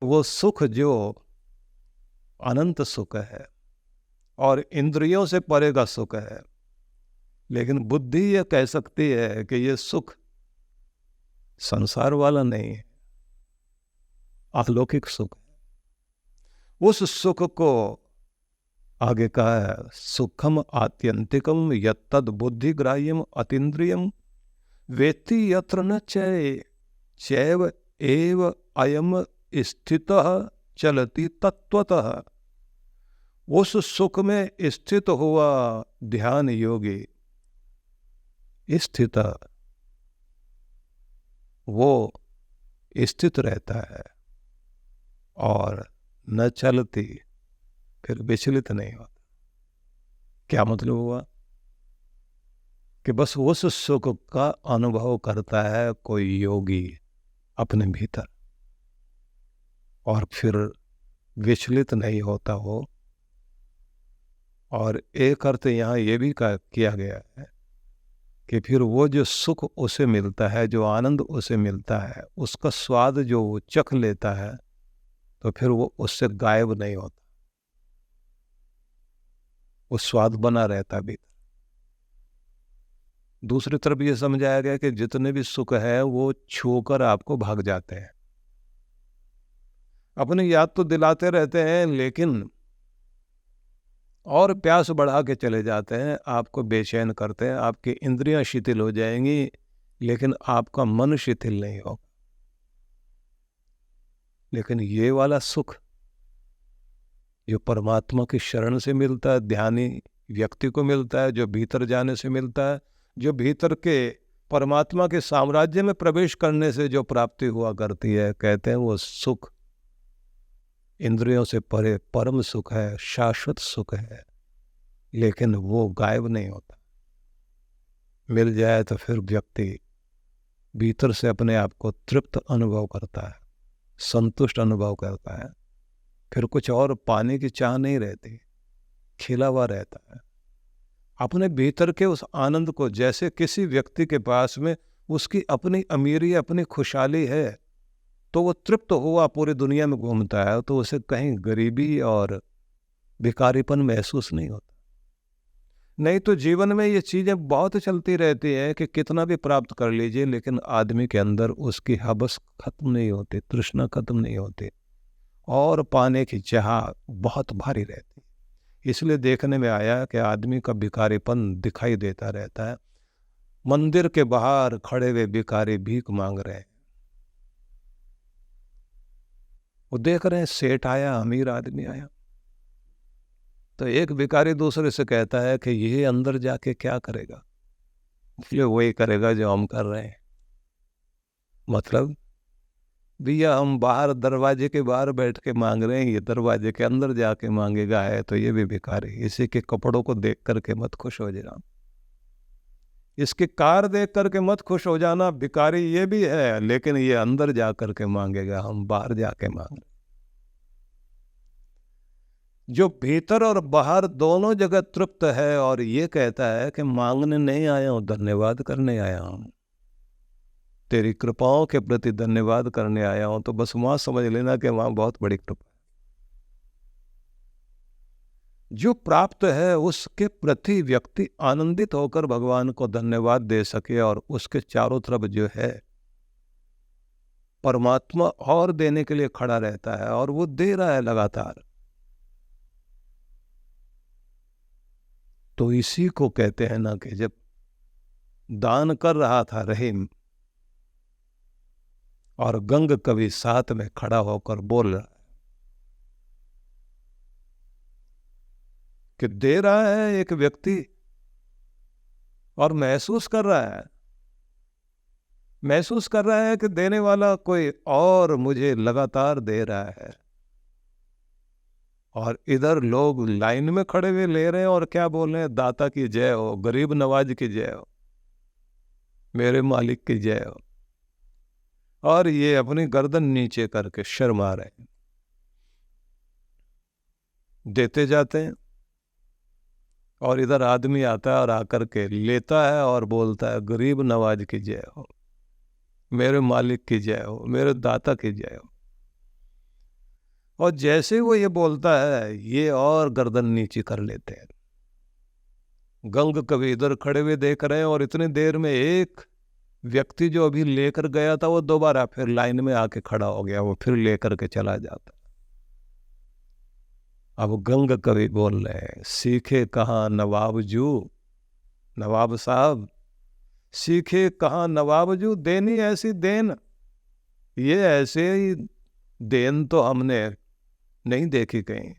वो सुख जो अनंत सुख है और इंद्रियों से परे का सुख है, लेकिन बुद्धि ये कह सकती है कि ये सुख संसार वाला नहीं है, अलौकिक सुख है। उस सुख को आगे कहा है, सुखम आत्यंतिकम यत्तद बुद्धिग्राह्यम अतीन्द्रियम वेत्ति यत्र न चय चैव एव अयम स्थितः चलति तत्वतः। उस सुख में स्थित हुआ ध्यान योगी स्थित, वो स्थित रहता है और न चलती, फिर विचलित नहीं होता। क्या मतलब हुआ कि बस उस सुख का अनुभव करता है कोई योगी अपने भीतर और फिर विचलित नहीं होता हो। और एक अर्थ यहाँ ये भी किया गया है कि फिर वो जो सुख उसे मिलता है, जो आनंद उसे मिलता है, उसका स्वाद जो वो चख लेता है, तो फिर वो उससे गायब नहीं होता, वो स्वाद बना रहता भीतर। दूसरी तरफ ये समझाया गया कि जितने भी सुख है वो छूकर आपको भाग जाते हैं, अपनी याद तो दिलाते रहते हैं लेकिन और प्यास बढ़ा के चले जाते हैं, आपको बेचैन करते हैं, आपकी इंद्रियां शिथिल हो जाएंगी लेकिन आपका मन शिथिल नहीं होगा। लेकिन ये वाला सुख जो परमात्मा की शरण से मिलता है, ध्यानी व्यक्ति को मिलता है, जो भीतर जाने से मिलता है, जो भीतर के परमात्मा के साम्राज्य में प्रवेश करने से जो प्राप्ति हुआ करती है, कहते हैं वो सुख इंद्रियों से परे परम सुख है, शाश्वत सुख है, लेकिन वो गायब नहीं होता। मिल जाए तो फिर व्यक्ति भीतर से अपने आप को तृप्त अनुभव करता है, संतुष्ट अनुभव करता है, फिर कुछ और पाने की चाह नहीं रहती, खिला हुआ रहता है अपने भीतर के उस आनंद को। जैसे किसी व्यक्ति के पास में उसकी अपनी अमीरी, अपनी खुशहाली है, तो वो तृप्त हुआ पूरी दुनिया में घूमता है, तो उसे कहीं गरीबी और भिखारीपन महसूस नहीं होता। नहीं तो जीवन में ये चीजें बहुत चलती रहती हैं कि कितना भी प्राप्त कर लीजिए, लेकिन आदमी के अंदर उसकी हवस खत्म नहीं होती, तृष्णा खत्म नहीं होती और पाने की चाह बहुत भारी रहती। इसलिए देखने में आया कि आदमी का भिखारीपन दिखाई देता रहता है। मंदिर के बाहर खड़े हुए भिखारी भीख मांग रहे हैं, वो देख रहे हैं सेठ आया, अमीर आदमी आया, तो एक भिखारी दूसरे से कहता है कि ये अंदर जाके क्या करेगा, इसलिए वही करेगा जो हम कर रहे हैं। मतलब भैया हम बाहर दरवाजे के बाहर बैठ के मांग रहे हैं, ये दरवाजे के अंदर जाके मांगेगा, है तो ये भी भिखारी। इसी के कपड़ों को देख करके मत खुश हो जाना, इसकी कार देख करके मत खुश हो जाना, भिखारी ये भी है लेकिन ये अंदर जा करके मांगेगा, हम बाहर जाके मांग रहे। जो भीतर और बाहर दोनों जगह तृप्त है और ये कहता है कि मांगने नहीं आया हूं, धन्यवाद करने आया हूं, तेरी कृपाओं के प्रति धन्यवाद करने आया हूं, तो बस वहां समझ लेना कि वहां बहुत बड़ी कृपा है। जो प्राप्त है उसके प्रति व्यक्ति आनंदित होकर भगवान को धन्यवाद दे सके और उसके चारों तरफ जो है परमात्मा और देने के लिए खड़ा रहता है और वो दे रहा है लगातार। तो इसी को कहते हैं ना कि जब दान कर रहा था रहीम और गंग कवि साथ में खड़ा होकर बोल रहा है कि दे रहा है एक व्यक्ति और महसूस कर रहा है कि देने वाला कोई और मुझे लगातार दे रहा है, और इधर लोग लाइन में खड़े हुए ले रहे हैं और क्या बोल रहे हैं, दाता की जय हो, गरीब नवाज की जय हो, मेरे मालिक की जय हो, और ये अपनी गर्दन नीचे करके शर्मा रहे हैं, देते जाते हैं। और इधर आदमी आता है और आकर के लेता है और बोलता है गरीब नवाज की जय हो, मेरे मालिक की जय हो, मेरे दाता की जय हो। और जैसे वो ये बोलता है ये और गर्दन नीचे कर लेते हैं। गंग कवि इधर खड़े हुए देख रहे हैं और इतनी देर में एक व्यक्ति जो अभी लेकर गया था वो दोबारा फिर लाइन में आके खड़ा हो गया, वो फिर लेकर के चला जाता। अब गंग कवि बोल रहे हैं, सीखे कहाँ नवाब जू, नवाब साहब सीखे कहाँ नवाब जू, देनी ऐसी देन, ये ऐसे ही देन तो हमने नहीं देखी कहीं।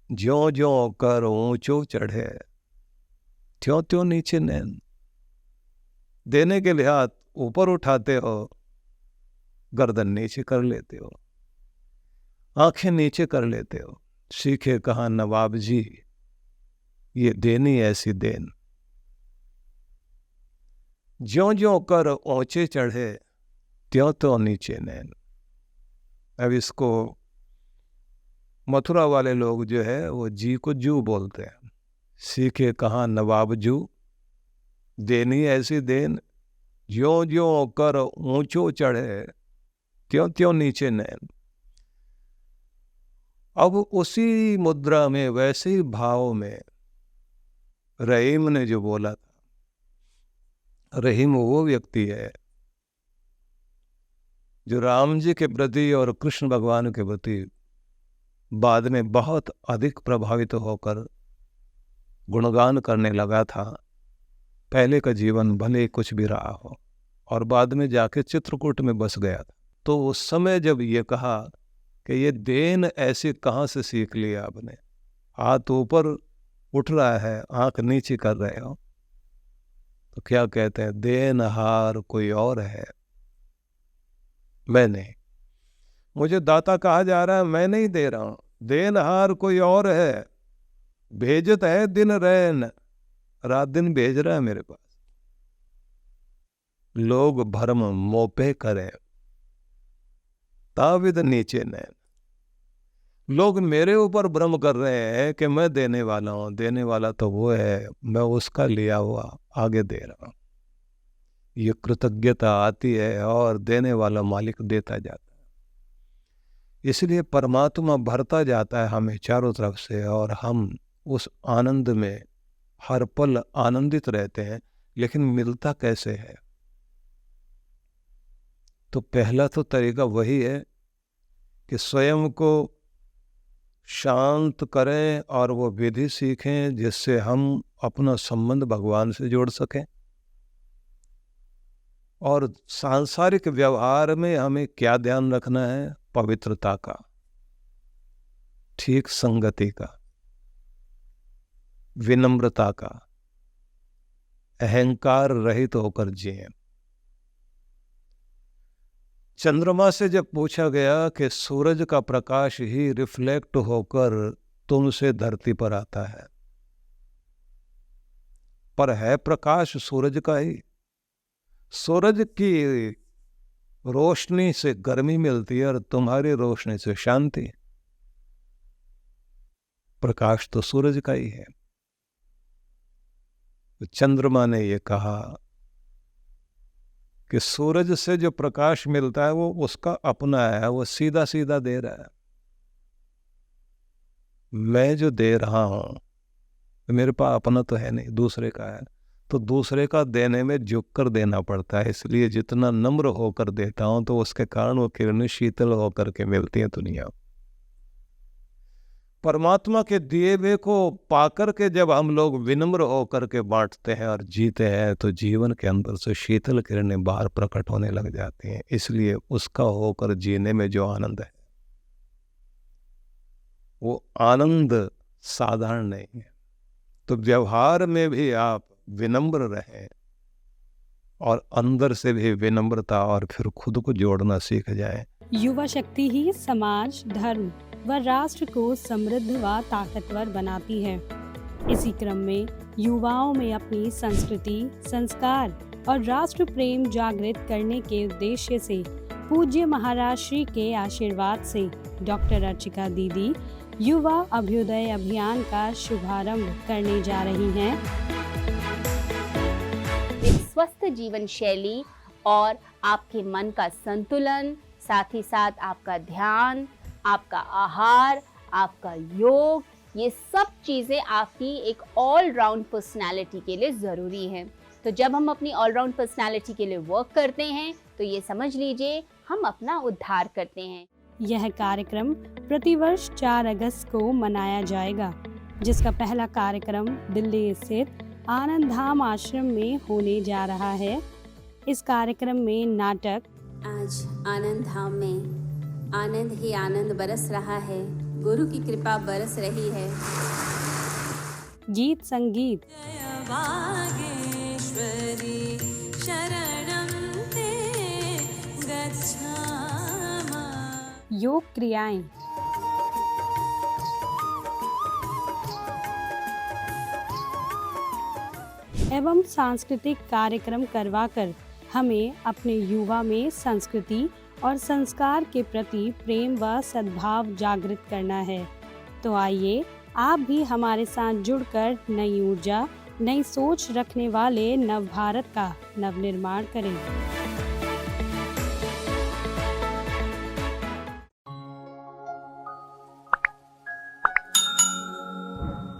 ज्यों ज्यों कर ऊंचो चढ़े, त्यों त्यों नीचे नैन। देने के लिए हाथ ऊपर उठाते हो, गर्दन नीचे कर लेते हो, आंखें नीचे कर लेते हो। सीखे कहाँ नवाब जी, ये देनी ऐसी देन, ज्यों ज्यों कर ऊंचे चढ़े, त्यों त्यों नीचे नैन। अब इसको मथुरा वाले लोग जो है वो जी को जू बोलते हैं। सीखे कहाँ नवाब जू, देनी ऐसी देन, ज्यों ज्यों कर ऊंचो चढ़े, त्यों त्यों नीचे नैन। अब उसी मुद्रा में वैसे ही भाव में रहीम ने जो बोला था, रहीम वो व्यक्ति है जो राम जी के प्रति और कृष्ण भगवान के प्रति बाद में बहुत अधिक प्रभावित होकर गुणगान करने लगा था। पहले का जीवन भले कुछ भी रहा हो और बाद में जाके चित्रकूट में बस गया था। तो उस समय जब ये कहा कि ये देन ऐसे कहाँ से सीख लिया आपने, हाथ ऊपर उठ रहा है आंख नीचे कर रहे हो, तो क्या कहते हैं, देनहार कोई और है, मैं नहीं। मुझे दाता कहा जा रहा है, मैं नहीं दे रहा हूं, देनहार कोई और है। भेजत है दिन रैन, रात दिन भेज रहा है मेरे पास। लोग भरम मोपे करे, ताविद नीचे नैन। लोग मेरे ऊपर भ्रम कर रहे हैं कि मैं देने वाला हूं, देने वाला तो वो है, मैं उसका लिया हुआ आगे दे रहा हूं। ये कृतज्ञता आती है और देने वाला मालिक देता जाता है। इसलिए परमात्मा भरता जाता है हमें चारों तरफ से और हम उस आनंद में हर पल आनंदित रहते हैं। लेकिन मिलता कैसे है? तो पहला तो तरीका वही है कि स्वयं को शांत करें और वो विधि सीखें जिससे हम अपना संबंध भगवान से जोड़ सकें। और सांसारिक व्यवहार में हमें क्या ध्यान रखना है? पवित्रता का, ठीक संगति का, विनम्रता का, अहंकार रहित होकर जिए। चंद्रमा से जब पूछा गया कि सूरज का प्रकाश ही रिफ्लेक्ट होकर तुमसे धरती पर आता है, पर है प्रकाश सूरज का ही। सूरज की रोशनी से गर्मी मिलती है और तुम्हारी रोशनी से शांति। प्रकाश तो सूरज का ही है। तो चंद्रमा ने ये कहा कि सूरज से जो प्रकाश मिलता है वो उसका अपना है, वो सीधा सीधा दे रहा है। मैं जो दे रहा हूं मेरे पास अपना तो है नहीं, दूसरे का है। तो दूसरे का देने में झुक कर देना पड़ता है। इसलिए जितना नम्र होकर देता हूं तो उसके कारण वो किरणें शीतल होकर के मिलती हैं दुनिया। परमात्मा के दिए हुए को पाकर के जब हम लोग विनम्र होकर के बांटते हैं और जीते हैं तो जीवन के अंदर से शीतल किरणें बाहर प्रकट होने लग जाती हैं। इसलिए उसका होकर जीने में जो आनंद है वो आनंद साधारण नहीं है। तो व्यवहार में भी आप विनम्र रहें और अंदर से भी विनम्रता, और फिर खुद को जोड़ना सीख जाएं। युवा शक्ति ही समाज, धर्म व राष्ट्र को समृद्ध व ताकतवर बनाती है। इसी क्रम में युवाओं में अपनी संस्कृति, संस्कार और राष्ट्र प्रेम जागृत करने के उद्देश्य से पूज्य महाराज श्री के आशीर्वाद से डॉक्टर अर्चिका दीदी युवा अभ्युदय अभियान का शुभारंभ करने जा रही हैं। एक स्वस्थ जीवन शैली और आपके मन का संतुलन, साथ ही साथ आपका ध्यान, आपका आहार, आपका योग, ये सब चीज़ें आपकी एक ऑल राउंड पर्सनालिटी के लिए ज़रूरी है। तो जब हम अपनी ऑल राउंड पर्सनालिटी के लिए वर्क करते हैं तो ये समझ लीजिए हम अपना उद्धार करते हैं। यह कार्यक्रम प्रतिवर्ष 4 अगस्त को मनाया जाएगा, जिसका पहला कार्यक्रम दिल्ली स्थित आनंद धाम आश्रम में होने जा रहा है। इस कार्यक्रम में नाटक, आज आनंद धाम में आनंद ही आनंद बरस रहा है, गुरु की कृपा बरस रही है। गीत संगीत, वागेश्वरी शरणं ते गच्छामः। योग क्रियाएं, एवं सांस्कृतिक कार्यक्रम करवाकर हमें अपने युवा में संस्कृति और संस्कार के प्रति प्रेम व सद्भाव जागृत करना है। तो आइए आप भी हमारे साथ जुड़कर नई ऊर्जा, नई सोच रखने वाले नव भारत का नवनिर्माण करें।